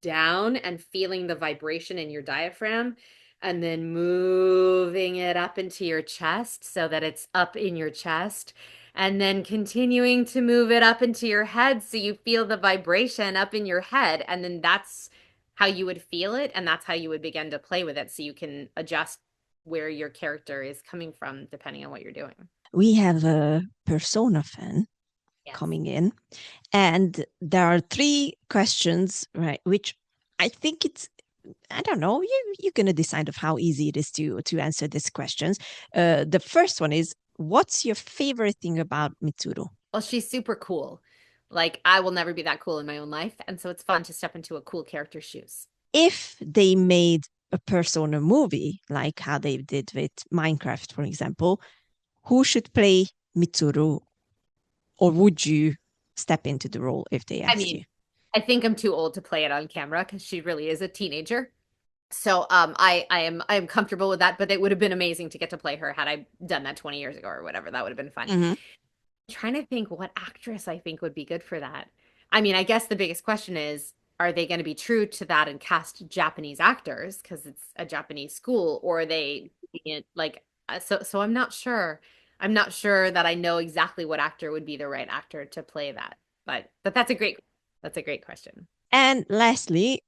down and feeling the vibration in your diaphragm and then moving it up into your chest so that it's up in your chest and then continuing to move it up into your head so you feel the vibration up in your head. And then that's how you would feel it. And that's how you would begin to play with it so you can adjust where your character is coming from depending on what you're doing. We have a Persona fan coming in, and there are 3 questions, right? Which I think I don't know, you're going to decide of how easy it is to answer these questions. The first one is, what's your favorite thing about Mitsuru? Well, she's super cool. Like, I will never be that cool in my own life. And so it's fun to step into a cool character's shoes. If they made a Persona movie, like how they did with Minecraft, for example, who should play Mitsuru? Or would you step into the role if they asked you? I think I'm too old to play it on camera because she really is a teenager. So I am comfortable with that, but it would have been amazing to get to play her had I done that 20 years ago or whatever. That would have been fun. Mm-hmm. Trying to think what actress I think would be good for that. I mean, I guess the biggest question is, are they going to be true to that and cast Japanese actors because it's a Japanese school, or are they like so I'm not sure. I'm not sure that I know exactly what actor would be the right actor to play that. But that's a great question. And lastly,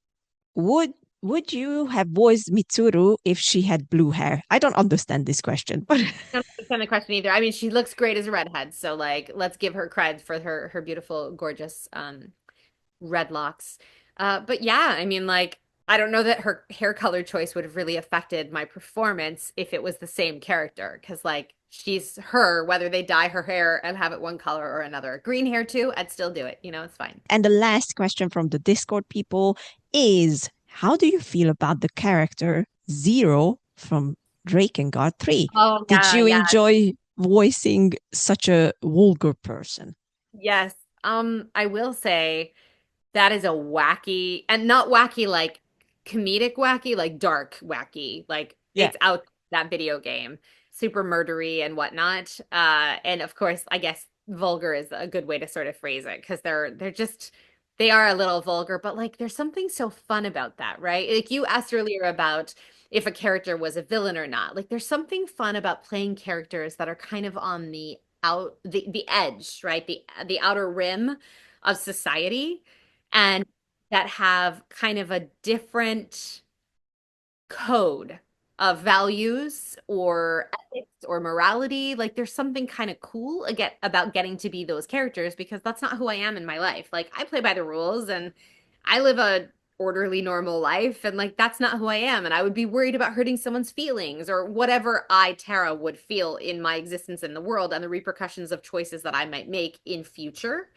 would you have voiced Mitsuru if she had blue hair? I don't understand this question, but I don't understand the question either. I mean, she looks great as a redhead, so like let's give her credit for her beautiful, gorgeous red locks. But yeah, I mean, like I don't know that her hair color choice would have really affected my performance if it was the same character, because like she's her, whether they dye her hair and have it one color or another. Green hair too, I'd still do it. You know, it's fine. And the last question from the Discord people is, how do you feel about the character Zero from Drakengard 3? Oh, Did yeah, you yeah. enjoy voicing such a vulgar person? Yes. I will say that is a wacky, and not wacky like comedic wacky, like dark wacky. Like it's out that video game, super murdery and whatnot. And of course, I guess vulgar is a good way to sort of phrase it because they are a little vulgar, but like there's something so fun about that, right? Like you asked earlier about if a character was a villain or not. Like there's something fun about playing characters that are kind of on the edge, right? The outer rim of society and that have kind of a different code of values or ethics or morality. Like there's something kind of cool about getting to be those characters because that's not who I am in my life. Like I play by the rules and I live a orderly normal life and like that's not who I am and I would be worried about hurting someone's feelings or whatever I, Tara, would feel in my existence in the world and the repercussions of choices that I might make in future.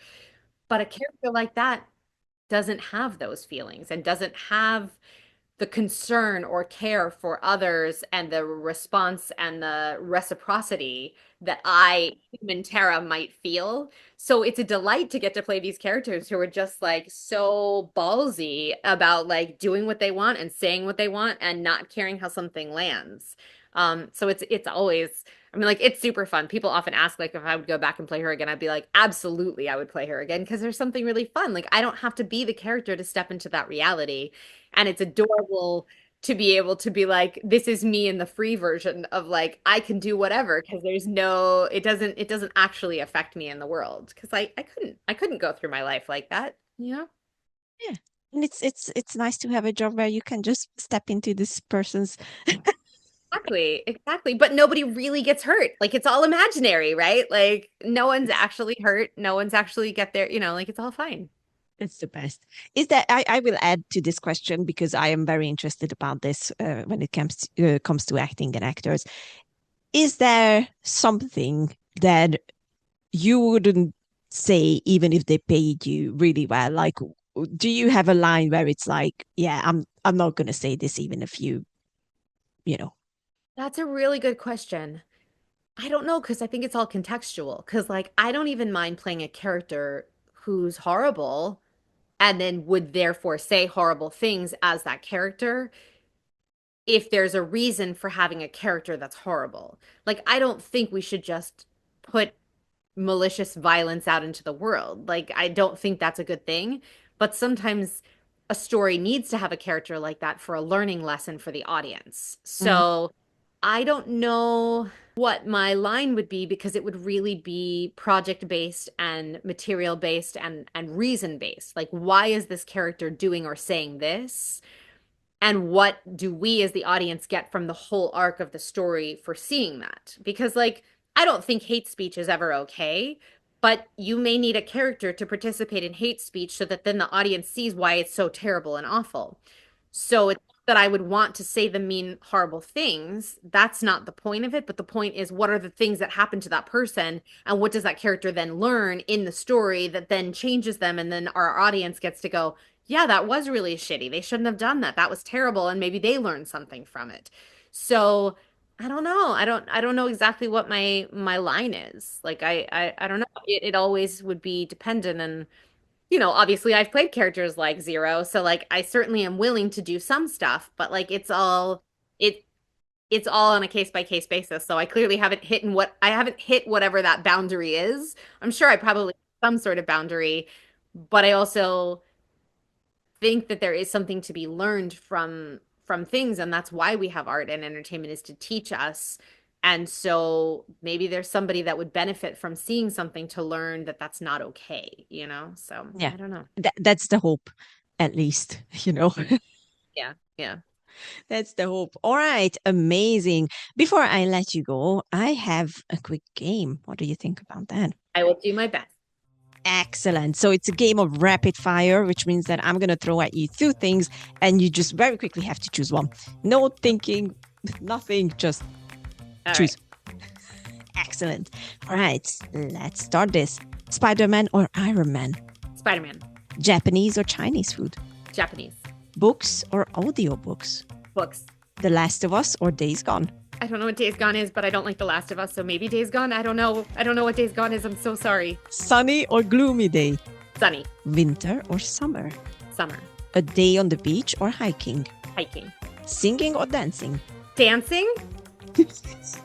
But a character like that doesn't have those feelings and doesn't have the concern or care for others and the response and the reciprocity that I, human Tara, might feel. So it's a delight to get to play these characters who are just like so ballsy about like doing what they want and saying what they want and not caring how something lands. So it's always, I mean, like it's super fun. People often ask like if I would go back and play her again, I'd be like, absolutely, I would play her again because there's something really fun. Like I don't have to be the character to step into that reality. And it's adorable to be able to be like, this is me in the free version of like, I can do whatever because it doesn't actually affect me in the world. Because I couldn't go through my life like that, you know? Yeah. And it's nice to have a job where you can just step into this person's Exactly. But nobody really gets hurt. Like it's all imaginary, right? Like no one's actually hurt. No one's actually get there, you know, like it's all fine. It's the best. Is that I will add to this question because I am very interested about this when it comes to acting and actors. Is there something that you wouldn't say even if they paid you really well? Like do you have a line where it's like, yeah, I'm not going to say this even if you know? That's a really good question. I don't know, because I think it's all contextual. Because, like, I don't even mind playing a character who's horrible and then would therefore say horrible things as that character if there's a reason for having a character that's horrible. Like, I don't think we should just put malicious violence out into the world. Like, I don't think that's a good thing. But sometimes a story needs to have a character like that for a learning lesson for the audience. So I don't know what my line would be because it would really be project based and material based and reason based. Like, why is this character doing or saying this? And what do we as the audience get from the whole arc of the story for seeing that? Because, like, I don't think hate speech is ever okay, but you may need a character to participate in hate speech so that then the audience sees why it's so terrible and awful. So it's not that I would want to say the mean, horrible things. That's not the point of it. But the point is, what are the things that happen to that person? And what does that character then learn in the story that then changes them? And then our audience gets to go, yeah, that was really shitty. They shouldn't have done that. That was terrible. And maybe they learned something from it. So I don't know. I don't know exactly what my line is. Like I don't know. It always would be dependent, and obviously I've played characters like Zero, so like I certainly am willing to do some stuff, but like it it's all on a case by case basis. So I clearly haven't hit whatever that boundary is. I'm sure I probably have some sort of boundary, but I also think that there is something to be learned from things, and that's why we have art and entertainment, is to teach us. And so maybe there's somebody that would benefit from seeing something to learn that that's not okay. So Yeah, I don't know. That's the hope, at least, Yeah, yeah. That's the hope. All right, amazing. Before I let you go, I have a quick game. What do you think about that? I will do my best. Excellent. So it's a game of rapid fire, which means that I'm going to throw at you two things and you just very quickly have to choose one. No thinking, nothing, just All choose. Right. Excellent. All right, let's start this. Spider-Man or Iron Man? Spider-Man. Japanese or Chinese food? Japanese. Books or audiobooks? Books. The Last of Us or Days Gone? I don't know what Days Gone is, but I don't like The Last of Us, so maybe Days Gone. I don't know. I don't know what Days Gone is. I'm so sorry. Sunny or gloomy day? Sunny. Winter or summer? Summer. A day on the beach or hiking? Hiking. Singing or dancing? Dancing.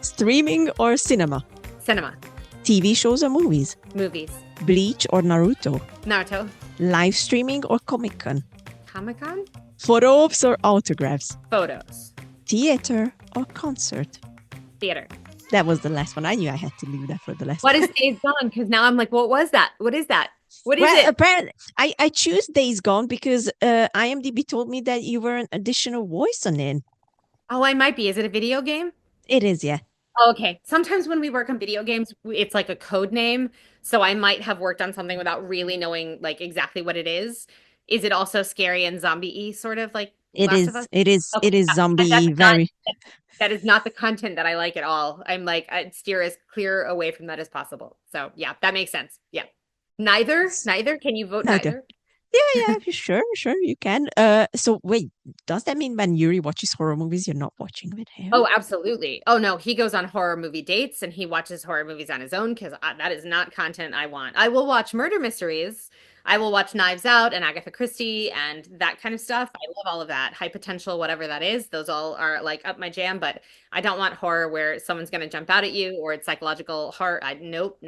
Streaming or cinema? Cinema. TV shows or movies? Movies. Bleach or Naruto? Naruto. Live streaming or Comic-Con? Comic-Con. Photos or autographs? Photos. Theater or concert? Theater. That was the last one. I knew I had to leave that for the last What one. is Days Gone? Because now I'm like, what was that? What is that? What is it? Apparently, I choose Days Gone because IMDb told me that you were an additional voice on it. Oh, I might be. Is it a video game? It is, yeah. Oh, okay. Sometimes when we work on video games, it's like a code name. So I might have worked on something without really knowing like exactly what it is. Is it also scary and zombie-y, sort of like It Last is. of Us? It is. Okay. It is zombie. That is not the content that I like at all. I'm like, I'd steer as clear away from that as possible. So yeah, that makes sense. Yeah. Neither? Can you vote neither? Yeah, sure, you can. So wait, does that mean when Yuri watches horror movies, you're not watching with him? Oh, absolutely. Oh no, he goes on horror movie dates and he watches horror movies on his own because that is not content I want. I will watch murder mysteries. I will watch Knives Out and Agatha Christie and that kind of stuff. I love all of that. High potential, whatever that is. Those all are like up my jam, but I don't want horror where someone's going to jump out at you or it's psychological horror. Nope.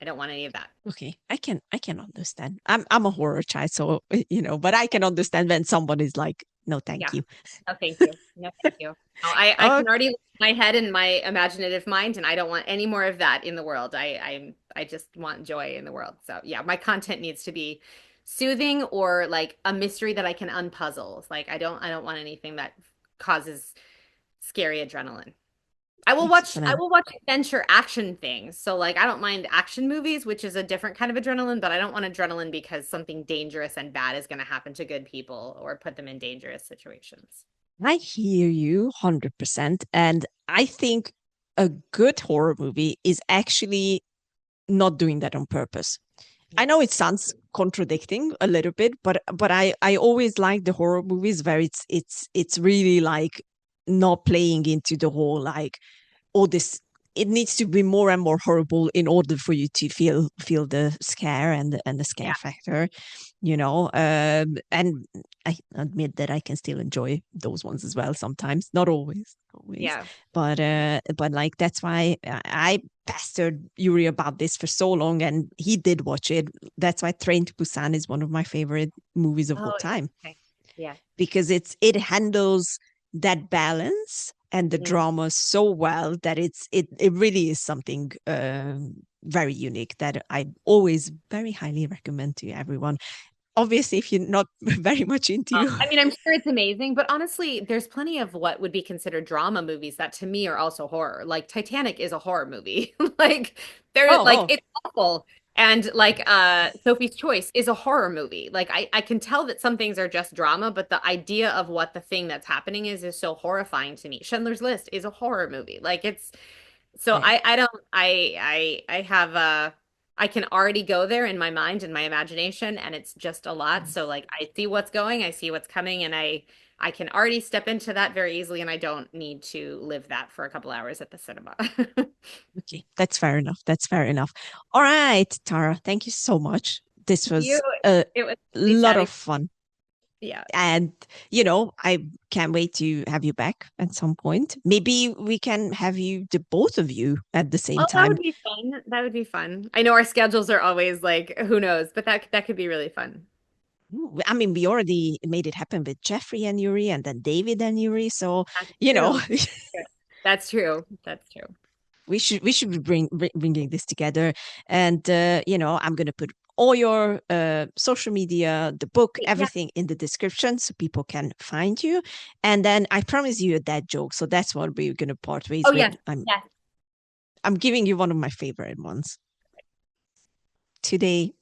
I don't want any of that. Okay, I can understand. I'm a horror child, so but I can understand when someone is like, no, thank you. No, thank you. No, thank you. No, I can already look in my head and my imaginative mind, and I don't want any more of that in the world. I just want joy in the world. So yeah, my content needs to be soothing or like a mystery that I can unpuzzle. Like I don't want anything that causes scary adrenaline. I will watch adventure action things. So like I don't mind action movies, which is a different kind of adrenaline, but I don't want adrenaline because something dangerous and bad is going to happen to good people or put them in dangerous situations. I hear you 100%. And I think a good horror movie is actually not doing that on purpose. I know it sounds contradicting a little bit, but I always like the horror movies where it's really like not playing into the whole like all this. It needs to be more and more horrible in order for you to feel the scare and the scare Yeah. factor, and I admit that I can still enjoy those ones as well sometimes, not always, Yeah. but like that's why I pestered Yuri about this for so long, and he did watch it. That's why Train to Busan is one of my favorite movies of all time. Okay. Yeah. Because it handles that balance and the drama so well that it really is something very unique that I always very highly recommend to everyone. Obviously, if you're not very much into I mean, I'm sure it's amazing, but honestly, there's plenty of what would be considered drama movies that to me are also horror. Like Titanic is a horror movie. Like it's awful. And like Sophie's Choice is a horror movie. Like I can tell that some things are just drama, but the idea of what the thing that's happening is so horrifying to me. Schindler's List is a horror movie. Like it's so Yeah. I don't I have I can already go there in my mind and my imagination, and it's just a lot. So like I see what's going, I see what's coming, and I can already step into that very easily, and I don't need to live that for a couple hours at the cinema. Okay, that's fair enough. That's fair enough. All right, Tara, thank you so much. This was a It was lot of fun. Yeah. And, I can't wait to have you back at some point. Maybe we can have the both of you at the same That time. would be fun. That would be fun. I know our schedules are always like, who knows, but that could be really fun. I mean, we already made it happen with Jeffrey and Yuri and then David and Yuri. So, That's true. That's true. we should be bringing this together. And, I'm going to put all your social media, the book, everything in the description so people can find you. And then I promise you a dad joke. So that's what we're going to part ways with. Yeah. I'm giving you one of my favorite ones. Today,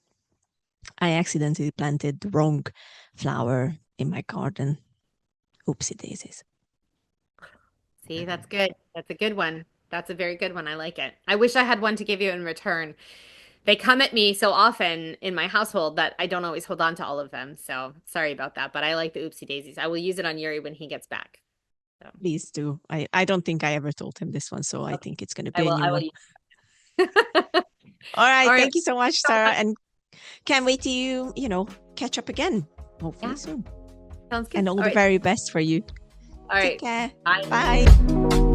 I accidentally planted the wrong flower in my garden. Oopsie daisies. See, that's good. That's a good one. That's a very good one. I like it. I wish I had one to give you in return. They come at me so often in my household that I don't always hold on to all of them. So sorry about that, but I like the oopsie daisies. I will use it on Yuri when he gets back. So. Please do. I don't think I ever told him this one, so okay. I think it's going to be a new one. All right. Thank you so much, Sarah. And can't wait to, catch up again. Hopefully soon. Sounds good. And all the very best for you. All right. Take care. Bye. Bye.